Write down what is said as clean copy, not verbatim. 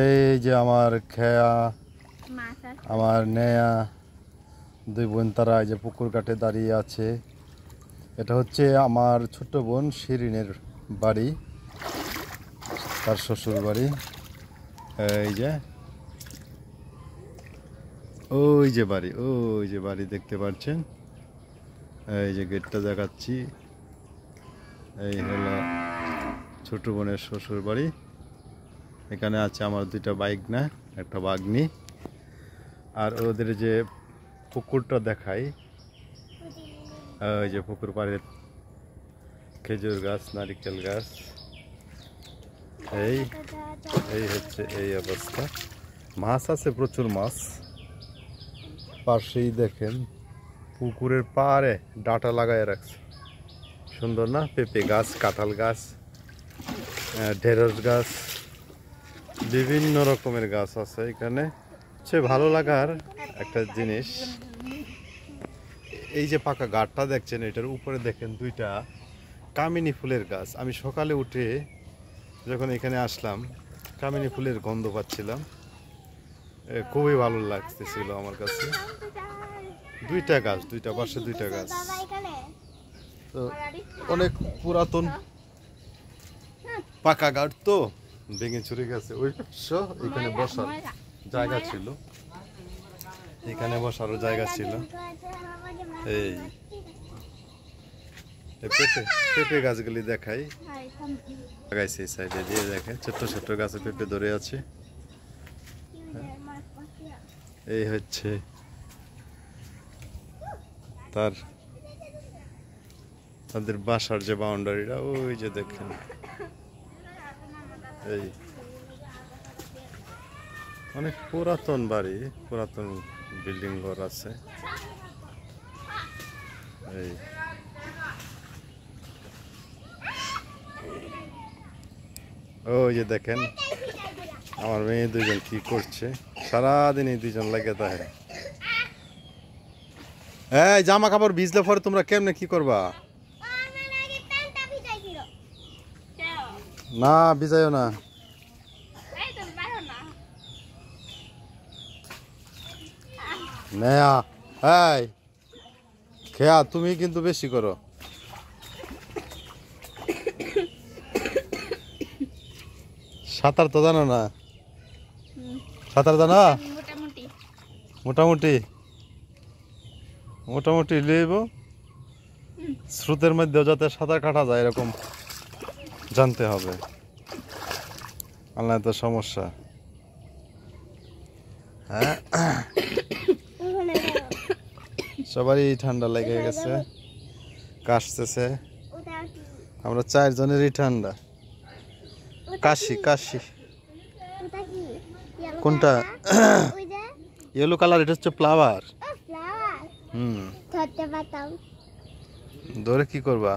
এই যে আমার খেয়া, আমার নেয়া দুই বোন, তারা এই যে পুকুর ঘাটে দাঁড়িয়ে আছে। এটা হচ্ছে আমার ছোট্ট বোন শিরিনের বাড়ি, তার শ্বশুর বাড়ি। এই যে ওই যে বাড়ি, ওই যে বাড়ি দেখতে পাচ্ছেন। এই যে গেটটা দেখাচ্ছি, এই হলো ছোট বোনের শ্বশুর বাড়ি। এখানে আছে আমার দুইটা বাইক না, একটা বাগনি। আর ওদের যে পুকুরটা দেখাই, ওই যে পুকুর পাড়ে খেজুর গাছ, নারিকেল গাছ। এই এই হচ্ছে এই অবস্থা। মাছ আছে, প্রচুর মাছ। পাশেই দেখেন পুকুরের পাড়ে ডাঁটা লাগায় রাখছে, সুন্দর না? পেঁপে গাছ, কাঁঠাল গাছ, ঢেঁড়স গাছ, বিভিন্ন রকমের গাছ আছে এখানে। সে ভালো লাগার একটা জিনিস, এই যে পাকা গাছটা দেখছেন, এটার উপরে দেখেন দুইটা কামিনী ফুলের গাছ। আমি সকালে উঠে যখন এখানে আসলাম, কামিনী ফুলের গন্ধ পাচ্ছিলাম, খুবই ভালো লাগতেছিল আমার কাছে। দুইটা গাছ, দুইটা পাশে দুইটা গাছ। তো অনেক পুরাতন পাকা গাছ, তো ভেঙে চুরে গেছে। ওই এখানে বসার জায়গা ছিল, এখানে বসারও জায়গা ছিল। এই পেঁপে পেঁপে গাছগুলি দেখাই, লাগাইছে এই সাইডে দিয়ে। দেখেন ছোট্ট ছোট্ট গাছে পেঁপে ধরে আছে। এই হচ্ছে তাদের বাসার যে বাউন্ডারিটা, ওই যে দেখেন। এই অনেক পুরাতন বাড়ি, পুরাতন বিল্ডিং ঘর আছে। এই ওই যে দেখেন আমার মেয়ে দুজন কি করছে, সারাদিন এই দুজন লাগে থাকে। এই জামা কাপড় ভিজলে পরে তোমরা কেমনে কি করবা? না ভিজাইও না। নেয়া এই খেয়া, তুমি কিন্তু বেশি করো। সাঁতার তো জানো না? সাঁতার জানো? মোটামুটি মোটামুটি লিব, স্রোতের মধ্যেও যাতে সাঁতার কাটা যায় এরকম জানতে হবে, আল্লাহ তো সমস্যা। হ্যাঁ, সবারই ঠান্ডা লেগে গেছে, কাশতেছে। আমরা চারজনেরই ঠান্ডা। কাশি কাশি। কোনটা? ইয়েলো কালার, এটা হচ্ছে ফ্লাওয়ার। ধরে কি করবা?